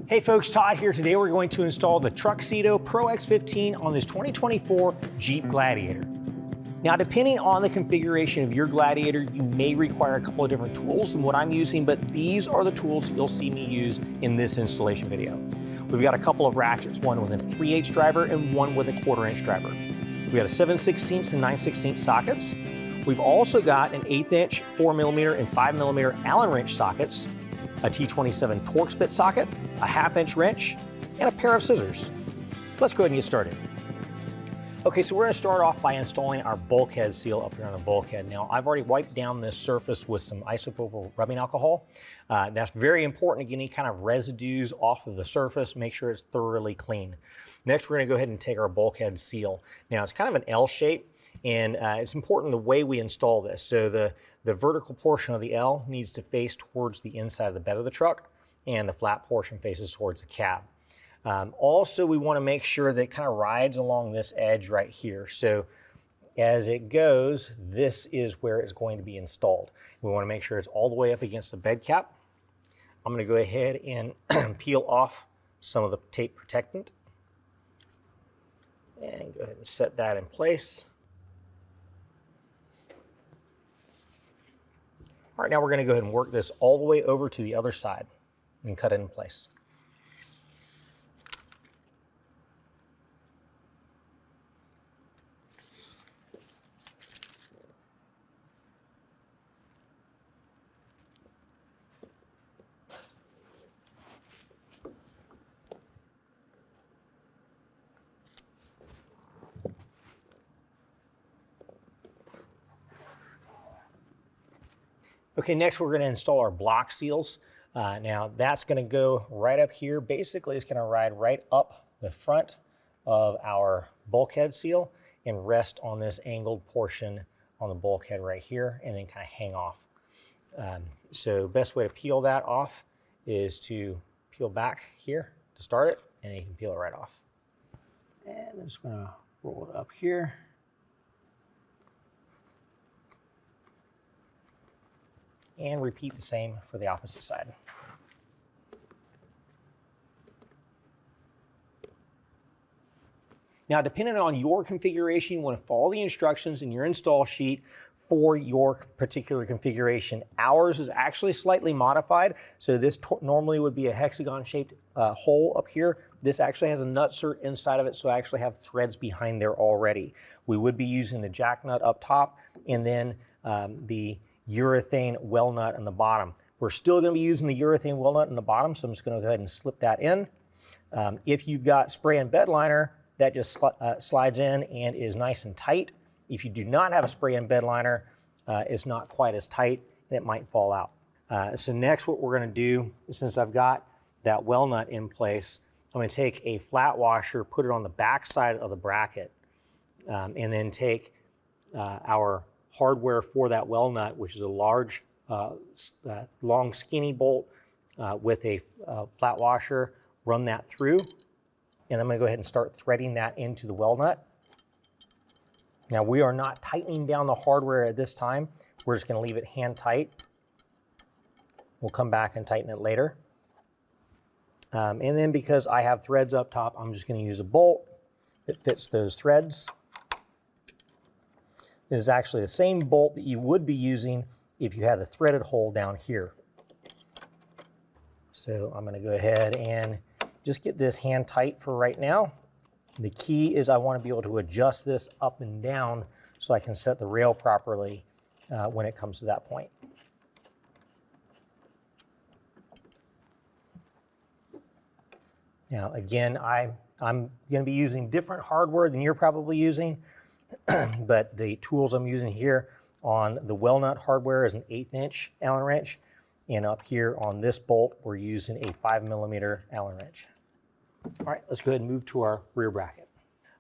Hey folks, Todd here. Today we're going to install the Truxedo Pro X15 on this 2024 Jeep Gladiator. Now, depending on the configuration of your Gladiator, you may require a couple of different tools than what I'm using, but these are the tools you'll see me use in this installation video. We've got a couple of ratchets, one with a 3/8 driver and one with a 1/4" driver. We've got a 7/16 and 9/16 sockets. We've also got an 1/8", 4mm, and 5mm Allen wrench sockets, a T27 Torx bit socket, a 1/2" wrench, and a pair of scissors. Let's go ahead and get started. Okay, so we're going to start off by installing our bulkhead seal up here on the bulkhead. Now, I've already wiped down this surface with some isopropyl rubbing alcohol. That's very important to get any kind of residues off of the surface. Make sure it's thoroughly clean. Next, we're going to go ahead and take our bulkhead seal. Now, it's kind of an L shape, and it's important the way we install this. So the vertical portion of the L needs to face towards the inside of the bed of the truck, and the flat portion faces towards the cab. Also, we want to make sure that it kind of rides along this edge right here. So as it goes, this is where it's going to be installed. We want to make sure it's all the way up against the bed cap. I'm going to go ahead and peel off some of the tape protectant and go ahead and set that in place. All right, now we're going to go ahead and work this all the way over to the other side and cut it in place. Okay, next we're going to install our block seals. Now that's going to go right up here. Basically, it's going to ride right up the front of our bulkhead seal and rest on this angled portion on the bulkhead right here, and then kind of hang off. So best way to peel that off is to peel back here to start it, and then you can peel it right off. And I'm just going to roll it up here. And repeat the same for the opposite side. Now, depending on your configuration, you want to follow the instructions in your install sheet for your particular configuration. Ours is actually slightly modified, so this normally would be a hexagon-shaped hole up here. This actually has a nutsert inside of it, so I actually have threads behind there already. We would be using the jack nut up top, and then the urethane well nut on the bottom. We're still going to be using the urethane well nut on the bottom, so I'm just going to go ahead and slip that in. If you've got spray and bed liner, that just slides in and is nice and tight. If you do not have a spray and bed liner, it's not quite as tight and it might fall out. So next what we're going to do, since I've got that well nut in place, I'm going to take a flat washer, put it on the back side of the bracket, and then take our hardware for that well nut, which is a large, long skinny bolt with a flat washer, run that through, and I'm going to go ahead and start threading that into the well nut. Now, we are not tightening down the hardware at this time. We're just going to leave it hand tight. We'll come back and tighten it later. And then because I have threads up top, I'm just going to use a bolt that fits those threads. This is actually the same bolt that you would be using if you had a threaded hole down here. So I'm going to go ahead and just get this hand tight for right now. The key is I want to be able to adjust this up and down so I can set the rail properly when it comes to that point. Now again, I'm going to be using different hardware than you're probably using. But the tools I'm using here on the well nut hardware is an 1/8" Allen wrench, and up here on this bolt we're using a 5mm Allen wrench. All right, let's go ahead and move to our rear bracket.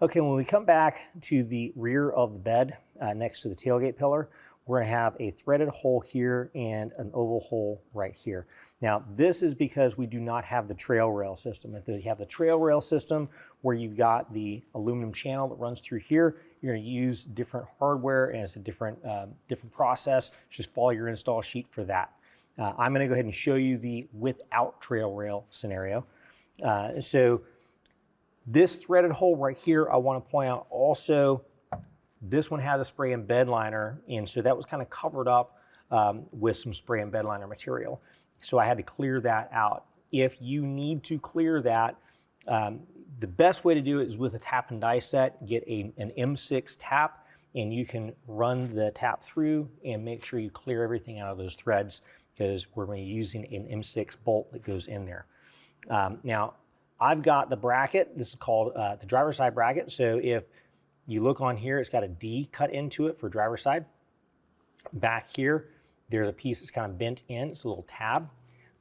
Okay, when we come back to the rear of the bed next to the tailgate pillar, we're going to have a threaded hole here and an oval hole right here. Now, this is because we do not have the trail rail system. If you have the trail rail system where you've got the aluminum channel that runs through here, you're going to use different hardware and it's a different process. Just follow your install sheet for that. I'm going to go ahead and show you the without trail rail scenario. So this threaded hole right here, I want to point out also, this one has a spray and bed liner, and so that was kind of covered up with some spray and bed liner material. So I had to clear that out. If you need to clear that, the best way to do it is with a tap and die set. Get an M6 tap, and you can run the tap through and make sure you clear everything out of those threads, because we're going to be using an M6 bolt that goes in there. Now, I've got the bracket. This is called the driver's side bracket. So if you look on here, it's got a D cut into it for driver's side. Back here, there's a piece that's kind of bent in. It's a little tab.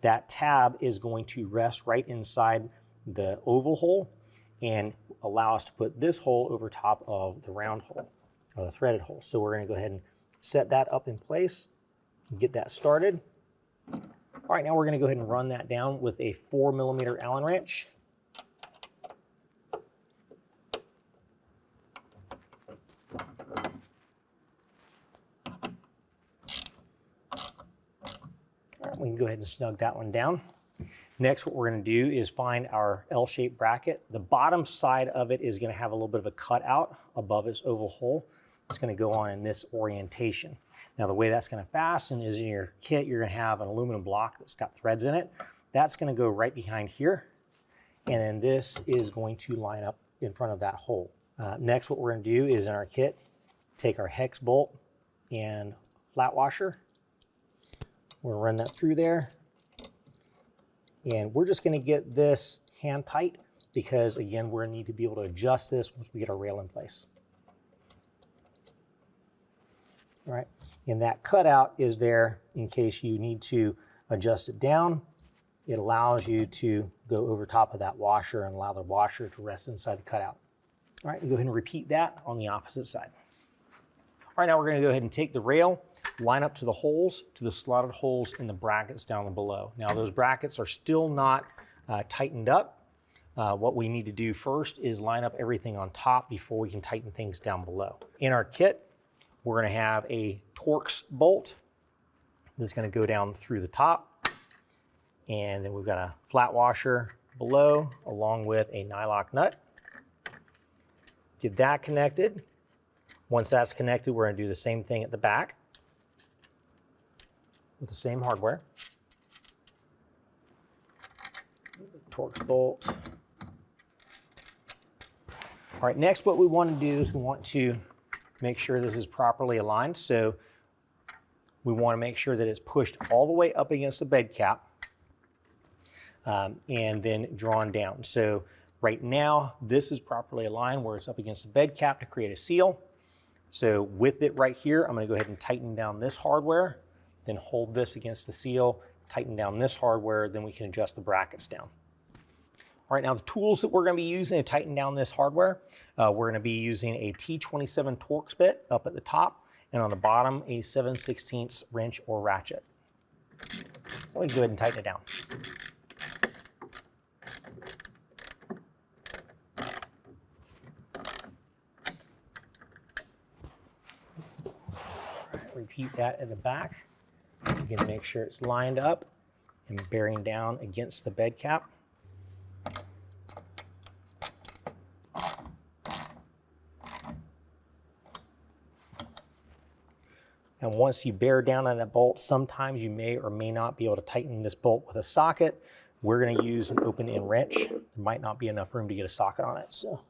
That tab is going to rest right inside the oval hole and allow us to put this hole over top of the round hole, or the threaded hole. So we're going to go ahead and set that up in place and get that started. All right, now we're going to go ahead and run that down with a 4mm Allen wrench. We can go ahead and snug that one down. Next, what we're going to do is find our L-shaped bracket. The bottom side of it is going to have a little bit of a cutout above its oval hole. It's going to go on in this orientation. Now, the way that's going to fasten is in your kit, you're going to have an aluminum block that's got threads in it. That's going to go right behind here. And then this is going to line up in front of that hole. Next, what we're going to do is in our kit, take our hex bolt and flat washer. We're going to run that through there. And we're just going to get this hand tight because, again, we're going to need to be able to adjust this once we get our rail in place. All right, and that cutout is there in case you need to adjust it down. It allows you to go over top of that washer and allow the washer to rest inside the cutout. All right, go ahead and repeat that on the opposite side. All right, now we're going to go ahead and take the rail, line up to the holes, to the slotted holes in the brackets down below. Now, those brackets are still not tightened up. What we need to do first is line up everything on top before we can tighten things down below. In our kit, we're going to have a Torx bolt that's going to go down through the top. And then we've got a flat washer below along with a nylock nut. Get that connected. Once that's connected, we're going to do the same thing at the back with the same hardware. Torx bolt. All right, next what we want to do is we want to make sure this is properly aligned. So we want to make sure that it's pushed all the way up against the bed cap and then drawn down. So right now, this is properly aligned where it's up against the bed cap to create a seal. So with it right here, I'm going to go ahead and tighten down this hardware, then hold this against the seal, tighten down this hardware, then we can adjust the brackets down. All right, now the tools that we're going to be using to tighten down this hardware, we're going to be using a T27 Torx bit up at the top, and on the bottom, a 7/16 wrench or ratchet. We can go ahead and tighten it down. Repeat that at the back. You can make sure it's lined up and bearing down against the bed cap. And once you bear down on that bolt, sometimes you may or may not be able to tighten this bolt with a socket. We're going to use an open-end wrench. There might not be enough room to get a socket on it, so.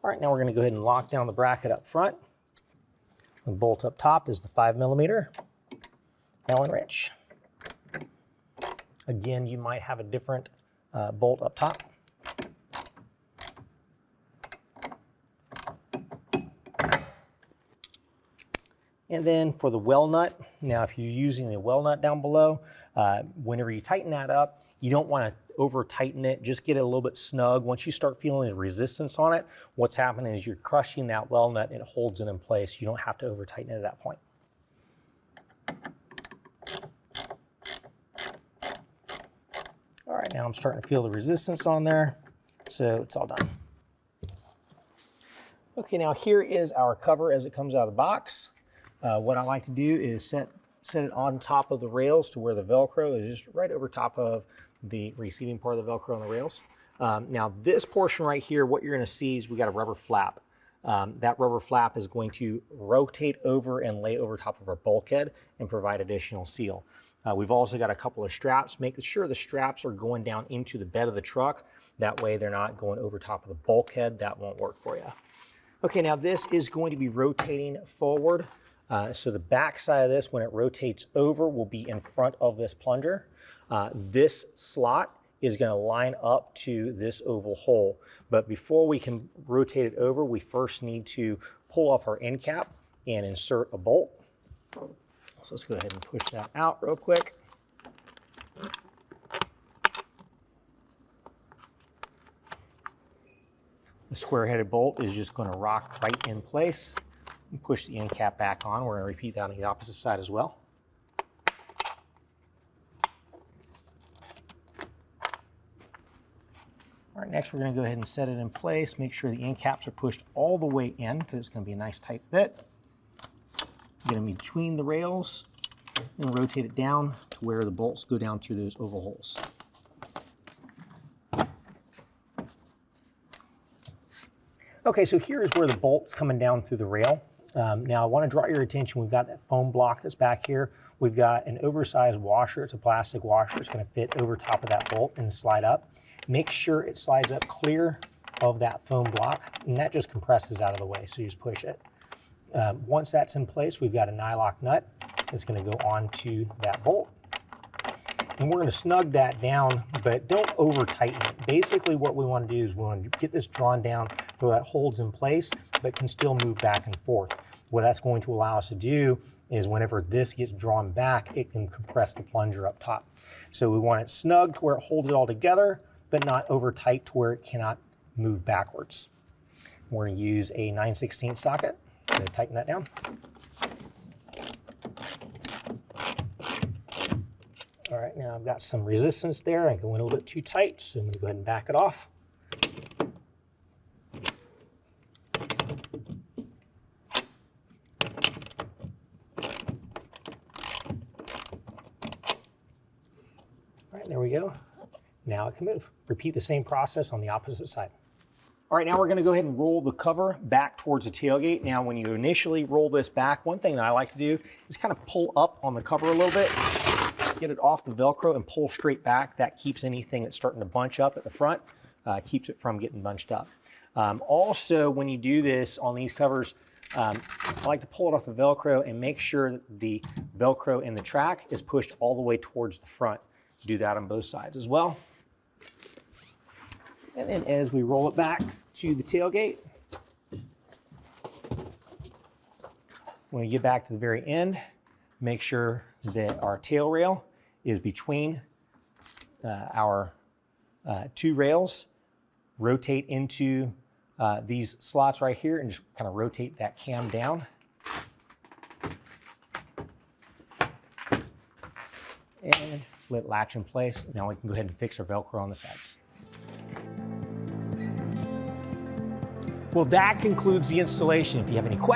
All right, now we're going to go ahead and lock down the bracket up front. The bolt up top is the 5mm Allen wrench. Again, you might have a different bolt up top. And then for the well nut, now if you're using the well nut down below, whenever you tighten that up, you don't want to over tighten it, just get it a little bit snug. Once you start feeling the resistance on it, what's happening is you're crushing that well nut and it holds it in place. You don't have to over tighten it at that point. All right, now I'm starting to feel the resistance on there, so it's all done. Okay, now here is our cover as it comes out of the box. What I like to do is set it on top of the rails to where the Velcro is just right over top of the receiving part of the Velcro on the rails. Now this portion right here, what you're gonna see is we got a rubber flap. That rubber flap is going to rotate over and lay over top of our bulkhead and provide additional seal. We've also got a couple of straps. Make sure the straps are going down into the bed of the truck. That way they're not going over top of the bulkhead. That won't work for you. Okay, now this is going to be rotating forward. So the back side of this, when it rotates over, will be in front of this plunger. This slot is going to line up to this oval hole. But before we can rotate it over, we first need to pull off our end cap and insert a bolt. So let's go ahead and push that out real quick. The square-headed bolt is just going to rock right in place. And push the end cap back on. We're going to repeat that on the opposite side as well. All right, next we're going to go ahead and set it in place. Make sure the end caps are pushed all the way in because it's going to be a nice tight fit. Get them between the rails and rotate it down to where the bolts go down through those oval holes. Okay, so here's where the bolt's coming down through the rail. Now I want to draw your attention, we've got that foam block that's back here. We've got an oversized washer. It's a plastic washer. It's going to fit over top of that bolt and slide up. Make sure it slides up clear of that foam block, and that just compresses out of the way, so you just push it. Once that's in place, we've got a nylock nut that's going to go onto that bolt. And we're going to snug that down, but don't over tighten it. Basically what we want to do is we want to get this drawn down so that holds in place, but can still move back and forth. What that's going to allow us to do is whenever this gets drawn back, it can compress the plunger up top. So we want it snug to where it holds it all together, but not over tight to where it cannot move backwards. We're going to use a 9/16 socket to tighten that down. All right, now I've got some resistance there. I went a little bit too tight, so I'm going to go ahead and back it off. All right, there we go. Now it can move. Repeat the same process on the opposite side. All right, now we're going to go ahead and roll the cover back towards the tailgate. Now, when you initially roll this back, one thing that I like to do is kind of pull up on the cover a little bit, get it off the Velcro and pull straight back. That keeps anything that's starting to bunch up at the front, keeps it from getting bunched up. Also, when you do this on these covers, I like to pull it off the Velcro and make sure that the Velcro in the track is pushed all the way towards the front. Do that on both sides as well. And then as we roll it back to the tailgate, when we get back to the very end, make sure that our tail rail is between our two rails. Rotate into these slots right here and just kind of rotate that cam down. And let latch in place. Now we can go ahead and fix our Velcro on the sides. Well, that concludes the installation. If you have any questions,